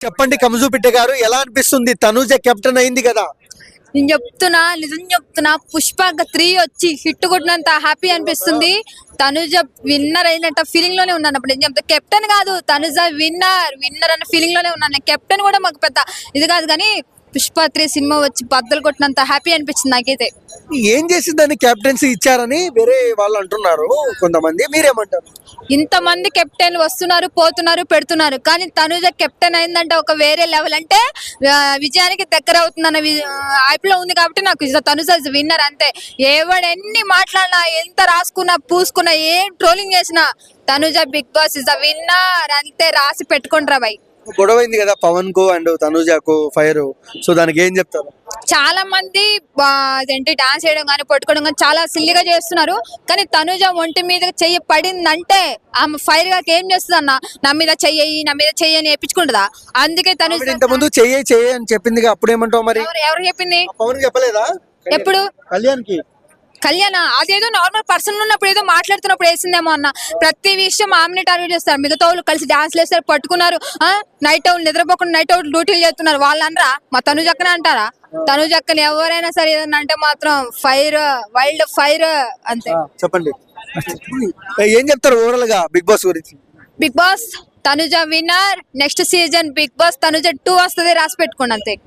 చెప్పండి కమజుపిట్ట గారు, ఎలా అనిపిస్తుంది? తనూజ కెప్టెన్ అయింది కదా. నేను చెప్తున్నా, నిజం చెప్తున్నా, పుష్ప 3 వచ్చి హిట్ కొట్టినంత హ్యాపీ అనిపిస్తుంది. తనుజ విన్నర్ అయినట్టు ఫీలింగ్ లోనే ఉన్నాను. అప్పుడు నేను చెప్తా, కెప్టెన్ కాదు, తనుజ విన్నర్ అన్న ఫీలింగ్ లోనే ఉన్నాను. కెప్టెన్ కూడా మాకు పెద్ద ఇది కాదు, కానీ పుష్ప 3 సినిమా వచ్చి బద్దలు కొట్టినంత హ్యాపీ అనిపించింది నాకైతే. ఏం చేసిందని కెప్టెన్సీ ఇచ్చారని వేరే వాళ్ళు అంటున్నారు కొంతమంది, మీరేమంటారు? ఇంతమంది కెప్టెన్ వస్తున్నారు, పోతున్నారు, పెడుతున్నారు, కానీ తనుజ కెప్టెన్ అయిందంటే ఒక వేరే లెవెల్. అంటే విజయానికి దగ్గర అవుతుందన్న లో ఉంది కాబట్టి నాకు తనుజ విన్నర్ అంతే. ఎవడు ఎన్ని మాట్లాడినా, ఎంత రాసుకున్నా, పూసుకున్నా, ఏం ట్రోలింగ్ చేసినా, Tanuja Bigg Boss is the winner అంతే. రాసి పెట్టుకుంటారా బై. గొడవైంది కదా పవన్ కు అండ్ తనూజకు ఫైర్, సో దానికి ఏం చెప్తారు? చాలా మంది అదేంటి డాన్స్ చేయడం కానీ, పట్టుకోవడం కానీ చాలా సిల్లిగా చేస్తున్నారు. కానీ తనుజ ఒంటి మీద చెయ్యి పడిందంటే ఆమె ఫైర్ గా ఏం చేస్తుంది అన్న, నా మీద చెయ్యి, నా మీద చెయ్యి అని వేయించుకుంటుందా? అందుకే తనుజ ఇంత ముందు చెయ్యి అని చెప్పింది, అప్పుడేమంటావు మరి? ఎవరు చెప్పింది? పవన్ చెప్పలేదా? ఎప్పుడు? కళ్యాణ్ కి. కళ్యాణ అదేదో నార్మల్ పర్సన్ ఉన్నప్పుడు ఏదో మాట్లాడుతున్నప్పుడు వేసిందేమో అన్న. ప్రతి విషయం ఆమెనే టార్గెట్ చేస్తారు. మిగతా వాళ్ళు కలిసి డాన్స్ వేస్తారు, పట్టుకున్నారు, నైట్ అవుట్ నిద్రపోకుండా నైట్ అవుట్ డ్యూటీలు చేస్తున్నారు. వాళ్ళు అనరా? మా తనుజ అక్కనే అంటారా? తనుజ అక్కని ఎవరైనా సరే ఏదన్నా అంటే మాత్రం ఫైర్, వైల్డ్ ఫైర్ అంతే. చెప్పండి, ఏం చెప్తారు ఓవరాల్ గా బిగ్ బాస్ గురించి? Bigg Boss Tanuja winner. Next season Bigg Boss Tanuja 2 వస్తుంది, రాసి పెట్టుకోండి అంతే.